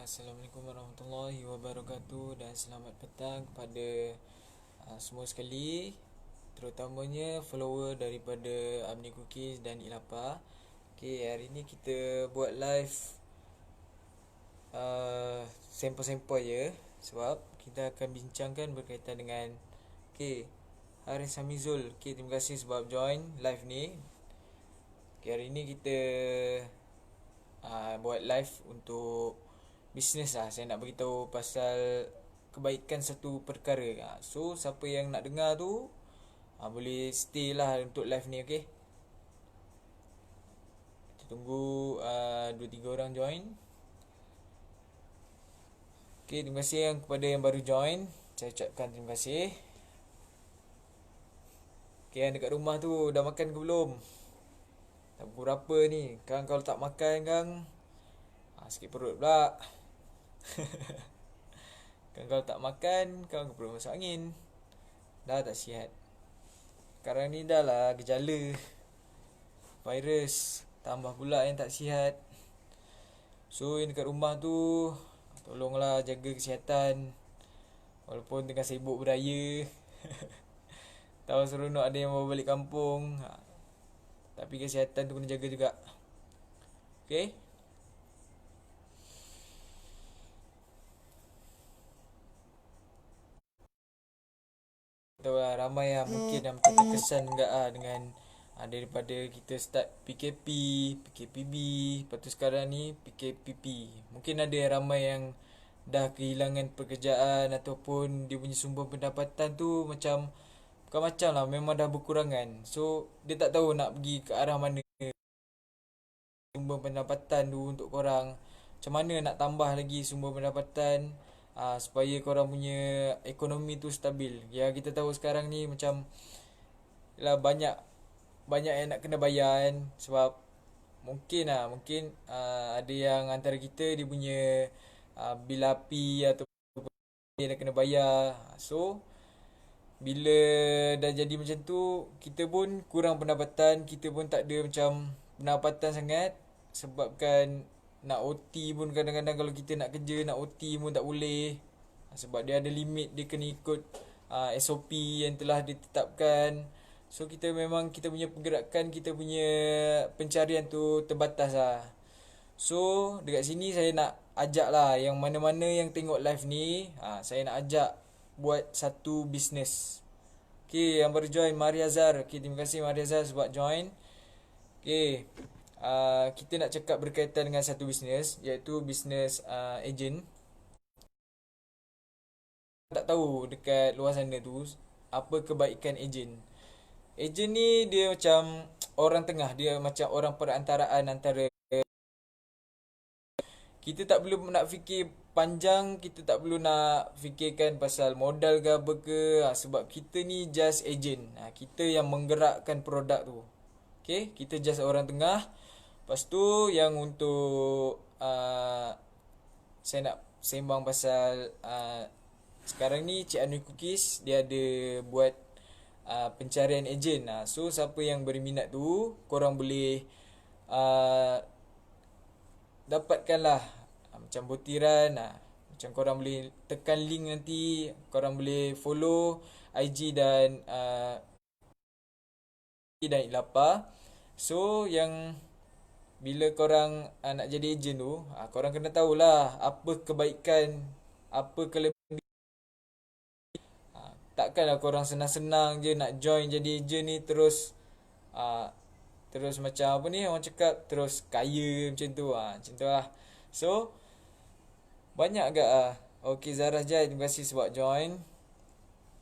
Assalamualaikum warahmatullahi wabarakatuh dan selamat petang kepada semua sekali, terutamanya follower daripada Abni Cookies dan Ilapa. Okay, hari ni kita buat live sempoi-sempoi je, sebab kita akan bincangkan berkaitan dengan okay, Haris Hamizul. Okay, terima kasih sebab join live ni. Okay, hari ni kita buat live untuk bisnes lah. Saya nak beritahu pasal kebaikan satu perkara. So siapa yang nak dengar tu boleh stay lah untuk live ni, okay? Kita tunggu 2-3 orang join. Okay, terima kasih yang kepada yang baru join. Saya ucapkan terima kasih. Okay, yang dekat rumah tu dah makan ke belum? Tak pukul berapa ni? Kang kalau tak makan kang sakit perut pula. Kang kalau tak makan kang perut masuk angin. Dah tak sihat. Sekarang ni dah lah gejala virus, tambah pula yang tak sihat. So yang dekat rumah tu tolonglah jaga kesihatan. Walaupun tengah sibuk beraya. Tahu seronok ada yang bawa balik kampung. Tapi kesihatan tu kena jaga juga. Okay? Tahu lah ramai lah mungkin yang terkesan enggak dengan daripada kita start PKP, PKPB, lepas tu sekarang ni PKPP. Mungkin ada ramai yang dah kehilangan pekerjaan ataupun dia punya sumber pendapatan tu macam bukan macam lah, memang dah berkurangan. So dia tak tahu nak pergi ke arah mana sumber pendapatan tu untuk korang. Macam mana nak tambah lagi sumber pendapatan supaya korang punya ekonomi tu stabil. Ya, kita tahu sekarang ni macam lah banyak yang nak kena bayar kan. Sebab mungkin ada yang antara kita dia punya bil api atau dia nak kena bayar. So bila dah jadi macam tu, kita pun kurang pendapatan, kita pun tak ada macam pendapatan sangat. Sebabkan nak OT pun kadang-kadang kalau kita nak kerja, nak OT pun tak boleh. Sebab dia ada limit, dia kena ikut SOP yang telah ditetapkan. So kita memang, kita punya pergerakan, kita punya pencarian tu terbatas lah. So dekat sini saya nak ajak lah yang mana-mana yang tengok live ni, saya nak ajak buat satu bisnes. Okay, yang baru join Mari Azhar. Okay, terima kasih Mari Azhar sebab join. Okay, kita nak cakap berkaitan dengan satu bisnes, iaitu bisnes agent. Tak tahu dekat luar sana tu apa kebaikan agent. Agent ni dia macam orang tengah, dia macam orang perantaraan antara. Kita tak perlu nak fikir panjang, kita tak perlu nak fikirkan pasal modal ke apa ke, sebab kita ni just agent. Kita yang menggerakkan produk tu. Okay, kita just orang tengah. Lepas tu yang untuk saya nak sembang pasal sekarang ni Cik Anui Cookies dia ada buat pencarian ejen. So siapa yang berminat tu, korang boleh dapatkanlah macam butiran. Macam korang boleh tekan link nanti, korang boleh follow IG dan Ilapa. So yang bila korang nak jadi ejen tu, korang kena tahulah apa kebaikan, apa kelebihan. Takkanlah korang senang-senang je nak join jadi ejen ni terus macam apa ni orang cakap, terus kaya macam tu. Macam tu lah. So banyak agak Okay, Zara Jai, terima kasih sebab join.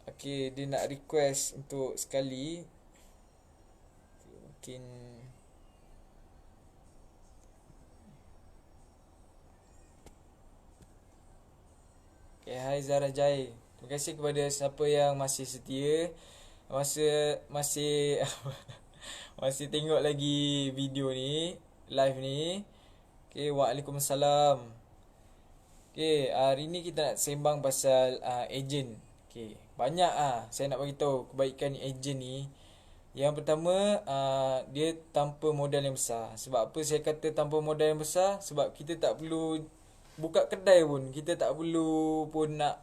Okay, dia nak request untuk sekali. Mungkin okay, hai Zara Jai. Terima kasih kepada siapa yang masih setia, masih masih tengok lagi video ni, live ni. Okay, waalaikumsalam. Okay, hari ni kita nak sembang pasal ejen. Okay, banyak saya nak bagi tahu kebaikan ejen ni. Yang pertama, dia tanpa modal yang besar. Sebab apa saya kata tanpa modal yang besar? Sebab kita tak perlu buka kedai pun kita tak perlu pun nak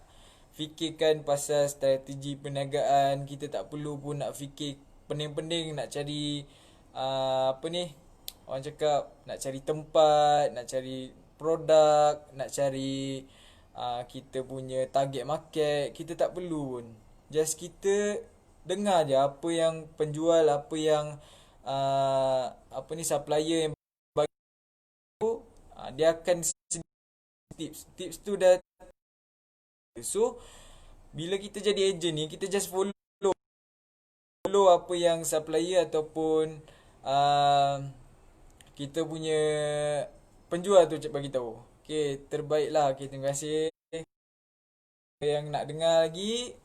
fikirkan pasal strategi perniagaan. Kita tak perlu pun nak fikir pening-pening nak cari apa ni, orang cakap nak cari tempat, nak cari produk, nak cari kita punya target market. Kita tak perlu pun. Just kita dengar je apa yang penjual, apa yang apa ni supplier yang bagi tu, dia akan tips tu dah. So bila kita jadi agent ni, kita just follow apa yang supplier ataupun uh, kita punya penjual tu bagi tahu. Okay, terbaiklah. Okay, terima kasih. Yang nak dengar lagi,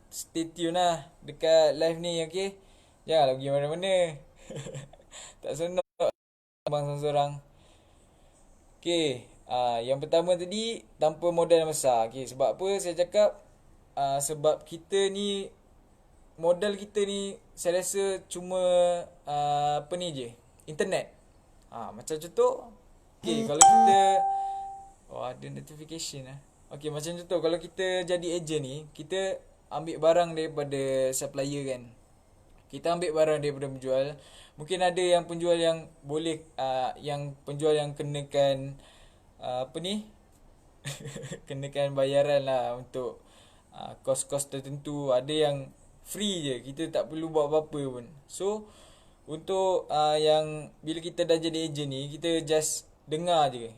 stay tune lah dekat live ni, okay. Janganlah pergi mana-mana. Tak senang abang seorang-seorang. Okay, yang pertama tadi, tanpa modal yang besar. Okay, sebab apa saya cakap? Sebab kita ni, modal kita ni saya rasa cuma apa ni je, internet. Macam contoh, okay, kalau kita ada notification lah. Okay, macam contoh kalau kita jadi agent ni, kita ambil barang daripada supplier kan. Kita ambil barang daripada penjual. Mungkin ada yang penjual yang boleh yang penjual yang kenakan apa ni? Kenakan bayaran lah untuk kos-kos tertentu. Ada yang free je, kita tak perlu buat apa-apa pun. So untuk yang bila kita dah jadi agent ni, kita just dengar je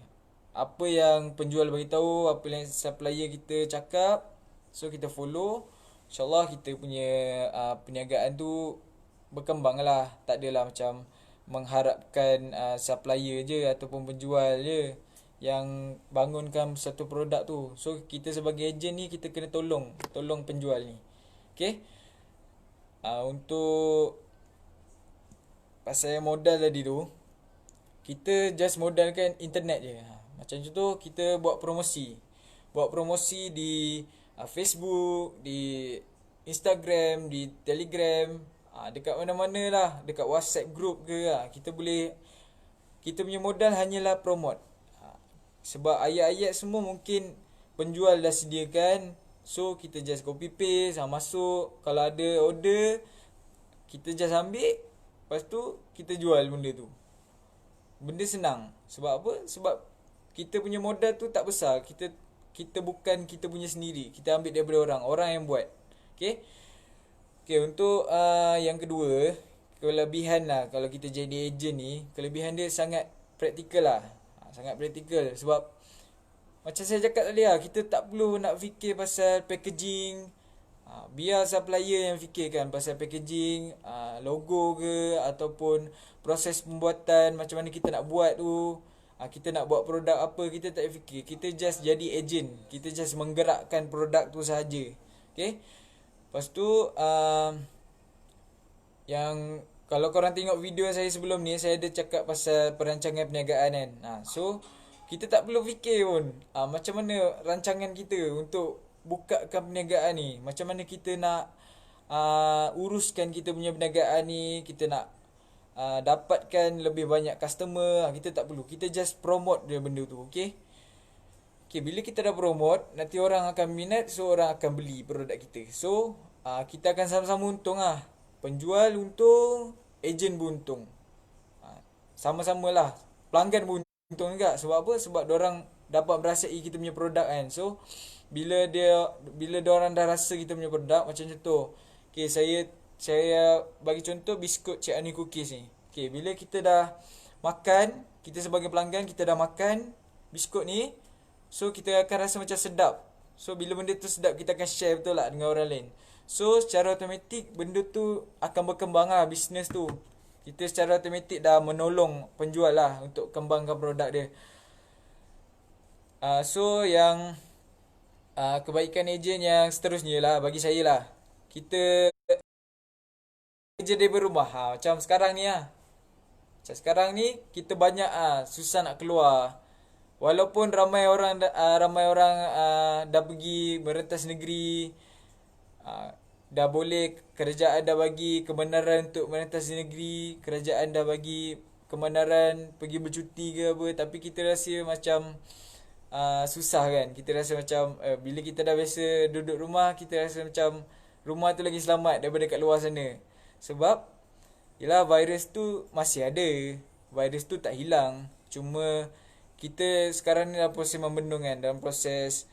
apa yang penjual bagi tahu, apa yang supplier kita cakap. So kita follow. InsyaAllah kita punya perniagaan tu berkembang lah. Tak adalah macam mengharapkan supplier je ataupun penjual je yang bangunkan satu produk tu. So kita sebagai agent ni, kita kena tolong penjual ni. Okay. Untuk pasal modal tadi tu, kita just modalkan internet je. Macam contoh kita buat promosi di Facebook, di Instagram, di Telegram, dekat mana-mana lah, dekat WhatsApp group ke kita boleh. Kita punya modal hanyalah promote. Sebab ayat-ayat semua mungkin penjual dah sediakan. So kita just copy paste, masuk. Kalau ada order, kita just ambil, lepas tu kita jual benda tu. Benda senang. Sebab apa? Sebab kita punya modal tu tak besar. Kita bukan kita punya sendiri. Kita ambil daripada orang yang buat. Okay. Okay, untuk yang kedua, kelebihan lah kalau kita jadi agent ni, kelebihan dia sangat praktikal lah. Sangat praktikal. Sebab macam saya cakap tadi lah, kita tak perlu nak fikir pasal packaging. Biar supplier yang fikirkan pasal packaging, logo ke, ataupun proses pembuatan, macam mana kita nak buat tu. Kita nak buat produk apa, kita tak fikir. Kita just jadi agent. Kita just menggerakkan produk tu sahaja. Okay. Lepas tu yang kalau korang tengok video saya sebelum ni, saya ada cakap pasal perancangan perniagaan kan. So kita tak perlu fikir pun macam mana rancangan kita untuk bukakan perniagaan ni. Macam mana kita nak uruskan kita punya perniagaan ni. Kita nak dapatkan lebih banyak customer. Kita tak perlu. Kita just promote dia benda tu. Okay. Okay, bila kita dah promote, nanti orang akan minat. So orang akan beli produk kita. So kita akan sama-sama untung lah. Penjual untung, ejen pun untung. Sama-sama lah. Pelanggan pun untung juga. Sebab apa? Sebab diorang dapat merasai kita punya produk kan. So bila diorang dah rasa kita punya produk, macam contoh, okay, saya bagi contoh biskut Cik Ani cookies ni. Okay, bila kita dah makan, kita sebagai pelanggan, kita dah makan biskut ni, so kita akan rasa macam sedap. So bila benda tu sedap, kita akan share betul lah dengan orang lain. So secara automatik benda tu akan berkembang lah, bisnes tu. Kita secara automatik dah menolong penjual lah untuk kembangkan produk dia. So yang kebaikan ejen yang seterusnya lah bagi saya lah, kita kerja daripada rumah. Macam sekarang ni lah. Macam sekarang ni kita banyak susah nak keluar. Walaupun ramai orang dah pergi merentas negeri, dah boleh, kerajaan dah bagi kebenaran untuk merentas negeri, kerajaan dah bagi kebenaran pergi bercuti ke apa, tapi kita rasa macam susah kan. Kita rasa macam bila kita dah biasa duduk rumah, kita rasa macam rumah tu lagi selamat daripada kat luar sana. Sebab yelah, virus tu masih ada. Virus tu tak hilang. Cuma kita sekarang ni dalam proses membendung kan, dalam proses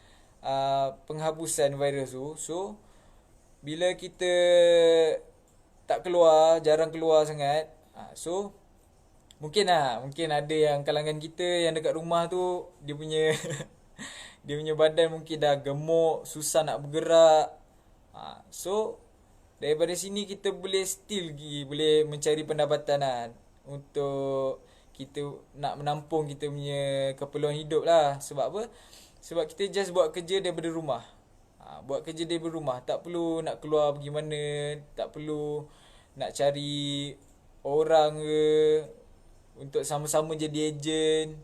penghapusan virus tu. So bila kita tak keluar, jarang keluar sangat, so mungkin ada yang kalangan kita yang dekat rumah tu, dia punya dia punya badan mungkin dah gemuk, susah nak bergerak. So daripada sini kita boleh still boleh mencari pendapatan lah, untuk kita nak menampung kita punya keperluan hidup lah. Sebab apa? Sebab kita just buat kerja daripada rumah. Buat kerja daripada rumah, tak perlu nak keluar pergi mana, tak perlu nak cari orang ke untuk sama-sama jadi ejen.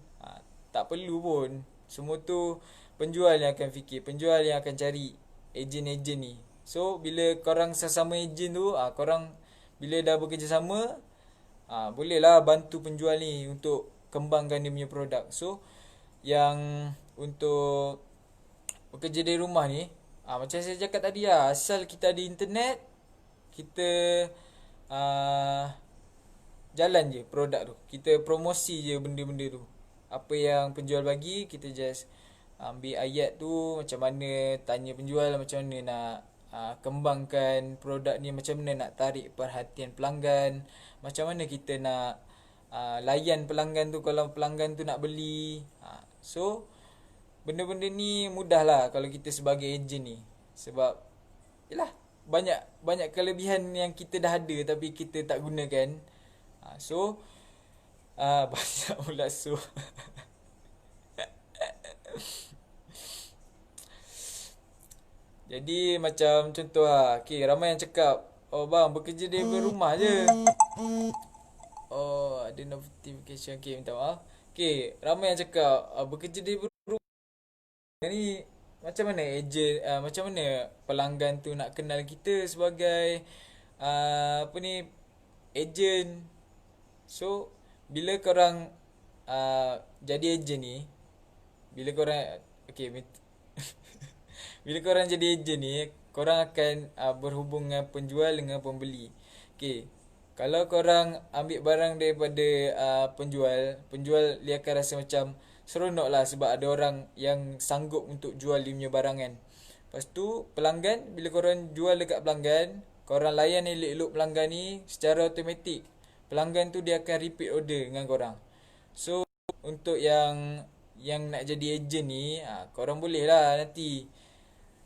Tak perlu pun. Semua tu penjual yang akan fikir, penjual yang akan cari ejen-ejen ni. So bila korang sesama ejen tu, korang bila dah bekerjasama, bolehlah bantu penjual ni untuk kembangkan dia punya produk. So yang untuk bekerja dari rumah ni, macam saya cakap tadi lah, asal kita ada internet, kita jalan je produk tu, kita promosi je benda-benda tu. Apa yang penjual bagi, kita just ambil ayat tu, macam mana tanya penjual macam mana nak kembangkan produk ni, macam mana nak tarik perhatian pelanggan, macam mana kita nak layan pelanggan tu kalau pelanggan tu nak beli. So benda-benda ni mudah lah kalau kita sebagai ejen ni. Sebab yelah, banyak kelebihan yang kita dah ada tapi kita tak gunakan. So banyak pula so jadi macam contoh lah, okay, ramai yang cakap, oh bang, bekerja dari rumah je. Oh, ada notification. Okay, minta maaf. Okay, ramai yang cakap bekerja dari rumah ni, macam mana ejen, macam mana pelanggan tu nak kenal kita sebagai apa ni, ejen. So bila korang jadi ejen ni, bila korang bila korang jadi ejen ni, korang akan berhubung dengan penjual dengan pembeli. Okay, kalau korang ambil barang daripada penjual dia akan rasa macam seronok lah, sebab ada orang yang sanggup untuk jual dia punya barang kan. Lepas tu pelanggan, bila korang jual dekat pelanggan, korang layan elok-elok pelanggan ni, secara automatik pelanggan tu dia akan repeat order dengan korang. So untuk yang nak jadi ejen ni, korang boleh lah nanti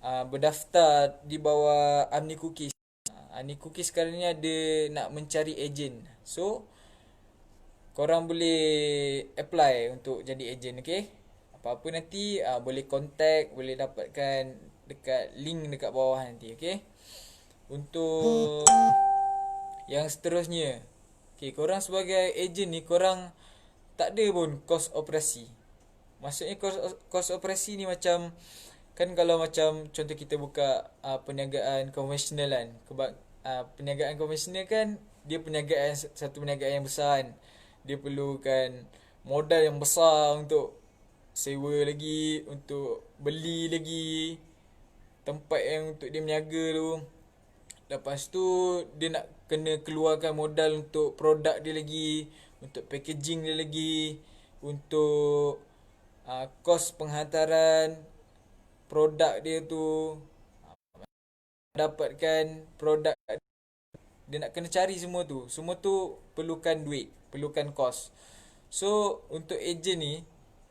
berdaftar di bawah Amni Cookies. Amni Cookies sekarang ni ada nak mencari ejen. So korang boleh apply untuk jadi ejen, okay? Apa-apa nanti boleh contact, boleh dapatkan dekat link dekat bawah nanti, okay? Untuk yang seterusnya, okay, korang sebagai ejen ni, korang tak ada pun kos operasi. Maksudnya kos operasi ni macam, kan kalau macam contoh kita buka perniagaan konvensional kan, perniagaan konvensional kan, dia perniagaan, satu perniagaan yang besar kan. Dia perlukan modal yang besar untuk sewa lagi, untuk beli lagi tempat yang untuk dia berniaga tu. Lepas tu dia nak kena keluarkan modal untuk produk dia lagi, untuk packaging dia lagi, untuk kos penghantaran produk dia tu, dapatkan produk dia nak kena cari semua tu. Semua tu perlukan duit, perlukan kos. So untuk ejen ni,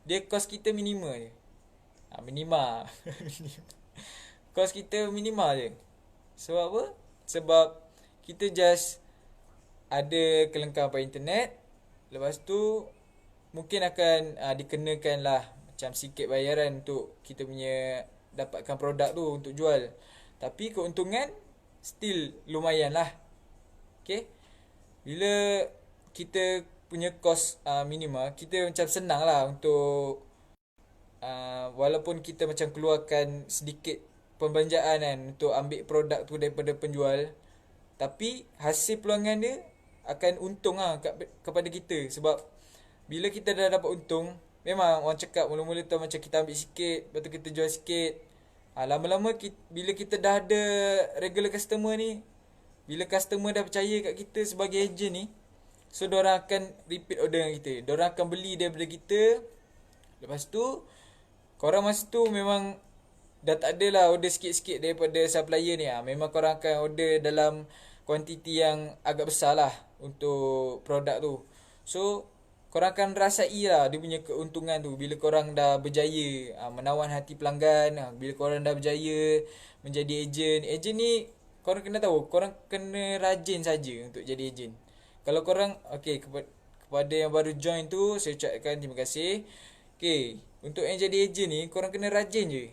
dia kos kita minima je. Minima. Kos kita minima je. Sebab apa? Sebab kita just ada kelengkapan internet. Lepas tu mungkin akan dikenakan lah macam sikit bayaran untuk kita punya dapatkan produk tu untuk jual. Tapi keuntungan still lumayan lah. Okay, bila kita punya kos minima, kita macam senang lah untuk walaupun kita macam keluarkan sedikit pembelanjaan kan untuk ambil produk tu daripada penjual, tapi hasil peluangan dia akan untung lah kepada kita. Sebab bila kita dah dapat untung, memang orang cakap mula-mula tu macam kita ambil sikit, lepas tu kita jual sikit. Lama-lama bila kita dah ada regular customer ni, bila customer dah percaya kat kita sebagai agent ni, so diorang akan repeat order dengan kita. Diorang akan beli daripada kita. Lepas tu korang masa tu memang dah tak ada lah order sikit-sikit daripada supplier ni. Memang korang akan order dalam kuantiti yang agak besar lah untuk produk tu. So korang akan rasai lah dia punya keuntungan tu bila korang dah berjaya menawan hati pelanggan. Bila korang dah berjaya menjadi ejen. Ejen ni korang kena tahu, korang kena rajin saja untuk jadi ejen. Kalau korang, kepada yang baru join tu, saya ucapkan terima kasih. Untuk yang jadi ejen ni, korang kena rajin je.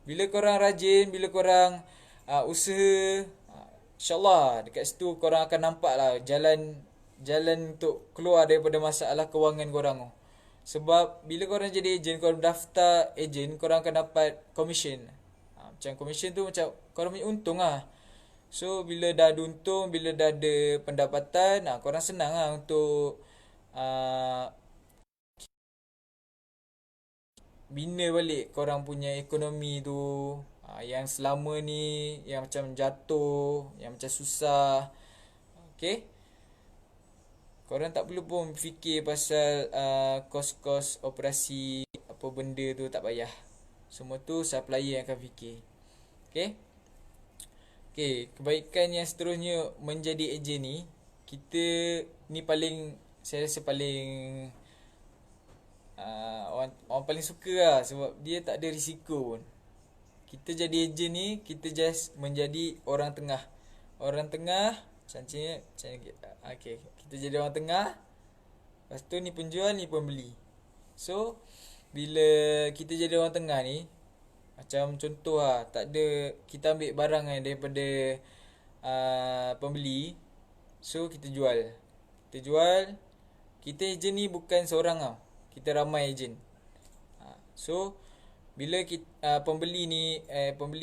Bila korang rajin, bila korang usaha, InsyaAllah dekat situ korang akan nampak lah jalan untuk keluar daripada masalah kewangan korang tu. Sebab bila korang jadi ejen, korang daftar ejen, korang akan dapat commission. Macam commission tu macam korang punya untung lah. So bila dah ada untung, bila dah ada pendapatan, korang senang lah untuk bina balik korang punya ekonomi tu. Yang selama ni yang macam jatuh, yang macam susah. Okay, korang tak perlu pun fikir pasal kos-kos operasi apa benda tu, tak payah. Semua tu supplier yang akan fikir. Okay, kebaikan yang seterusnya menjadi ejen ni, kita ni paling, saya rasa paling orang paling suka lah. Sebab dia tak ada risiko pun. Kita jadi ejen ni, kita just menjadi orang tengah. Orang tengah, kita jadi orang tengah. Lepas tu ni penjual, ni pembeli. So bila kita jadi orang tengah ni, macam contoh lah, tak ada, kita ambil barang kan daripada pembeli. So kita jual. Kita ejen ni bukan seorang tau, kita ramai ejen. So bila pembeli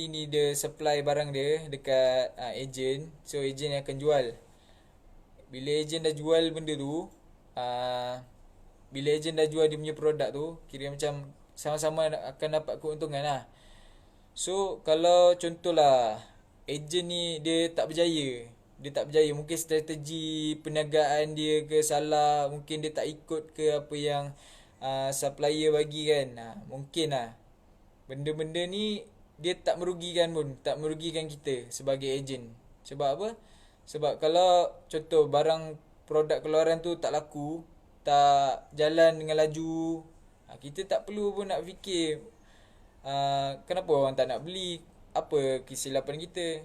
ni dia supply barang dia dekat ejen, so ejen yang akan jual. Bila ejen dah jual benda tu, bila ejen dah jual dia punya produk tu, kira macam sama-sama akan dapat keuntungan lah. So kalau contohlah ejen ni dia tak berjaya, mungkin strategi perniagaan dia ke salah, mungkin dia tak ikut ke apa yang supplier bagi kan. Mungkin lah benda-benda ni dia tak merugikan kita sebagai ejen. Sebab apa? Sebab kalau contoh barang produk keluaran tu tak laku, tak jalan dengan laju, kita tak perlu pun nak fikir kenapa orang tak nak beli, apa kesilapan kita.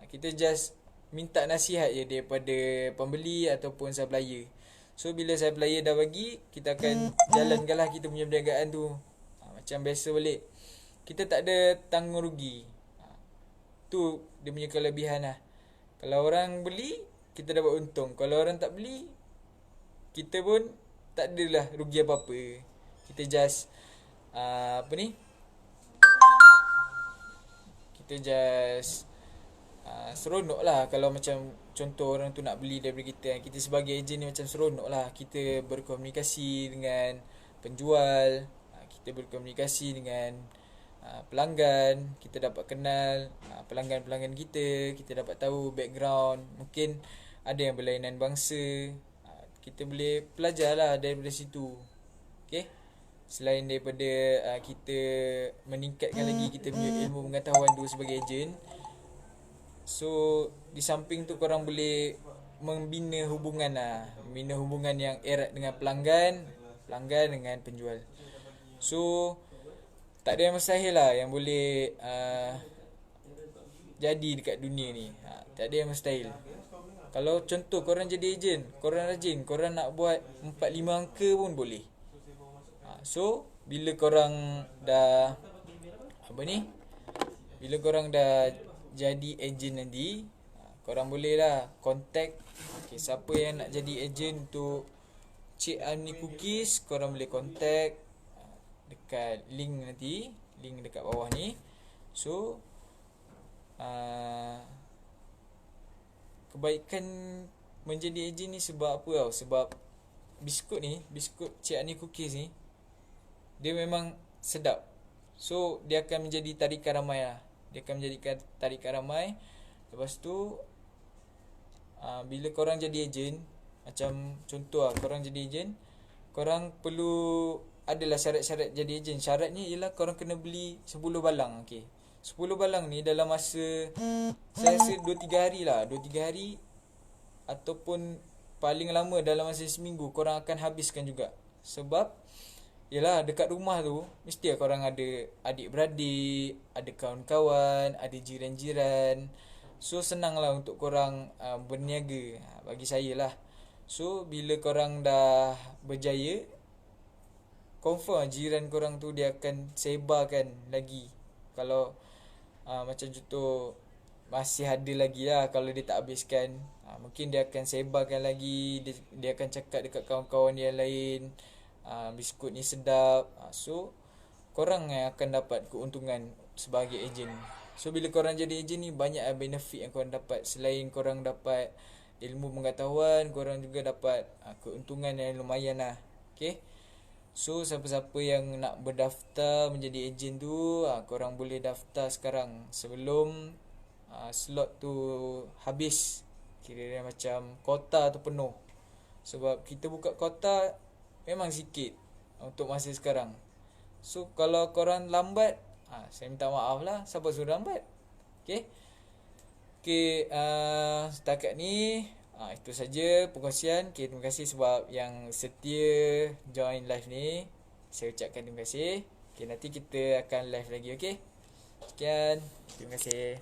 Kita just minta nasihat je daripada pembeli ataupun supplier. So bila supplier dah bagi, kita akan jalankanlah kita punya perniagaan tu macam biasa balik. Kita tak ada tanggung rugi. Tu dia punya kelebihan lah. Kalau orang beli, kita dapat untung. Kalau orang tak beli, kita pun tak adalah rugi apa-apa. Kita just kita just seronok lah. Kalau macam contoh orang tu nak beli daripada kita, kita sebagai ejen ni macam seronok lah. Kita berkomunikasi dengan penjual, kita berkomunikasi dengan pelanggan, kita dapat kenal pelanggan-pelanggan kita, kita dapat tahu background. Mungkin ada yang berlainan bangsa, kita boleh belajar lah daripada situ. Okay, selain daripada kita meningkatkan lagi kita punya ilmu pengetahuan tu sebagai ejen, so di samping tu korang boleh membina hubungan yang erat dengan pelanggan dengan penjual. So tak ada yang mustahil lah yang boleh jadi dekat dunia ni. Tak ada yang mustahil. Kalau contoh korang jadi ejen, korang rajin, korang nak buat 4-5 angka pun boleh. So bila korang dah bila korang dah jadi ejen nanti, korang boleh lah contact siapa yang nak jadi ejen untuk Cik Amni Cookies. Korang boleh contact dekat link dekat bawah ni. So kebaikan menjadi ejen ni sebab apa tau? Sebab biskut Cik Amni Cookies ni, dia memang sedap. So dia akan menjadi tarikan ramai lah. Dia akan menjadikan tarikan ramai. Lepas tu bila korang jadi ejen, macam contoh lah, korang jadi ejen, korang perlu adalah syarat-syarat jadi ejen. Syaratnya ialah korang kena beli 10 balang. Okay, 10 balang ni dalam masa, saya rasa 2-3 hari lah, 2-3 hari, ataupun paling lama dalam masa seminggu korang akan habiskan juga. Sebab yalah, dekat rumah tu mesti lah korang ada adik-beradik, ada kawan-kawan, ada jiran-jiran. So senang lah untuk korang berniaga, bagi saya lah. So bila korang dah berjaya, confirm jiran korang tu dia akan sebarkan lagi. Kalau macam contoh masih ada lagi lah, kalau dia tak habiskan, mungkin dia akan sebarkan lagi. Dia akan cakap dekat kawan-kawan yang lain, biskut ni sedap. So korang yang akan dapat keuntungan sebagai ejen. So bila korang jadi ejen ni, banyak benefit yang korang dapat. Selain korang dapat ilmu pengetahuan, korang juga dapat keuntungan yang lumayan lah. Okay, so siapa-siapa yang nak berdaftar menjadi ejen tu, korang boleh daftar sekarang sebelum slot tu habis. Kira macam kota tu penuh. Sebab kita buka kota memang sikit untuk masa sekarang. So kalau korang lambat, saya minta maaf lah, siapa suruh lambat. Okay, setakat ni itu saja perkongsian. Okay, terima kasih sebab yang setia join live ni. Saya ucapkan terima kasih. Okay, nanti kita akan live lagi. Okay, sekian, terima kasih.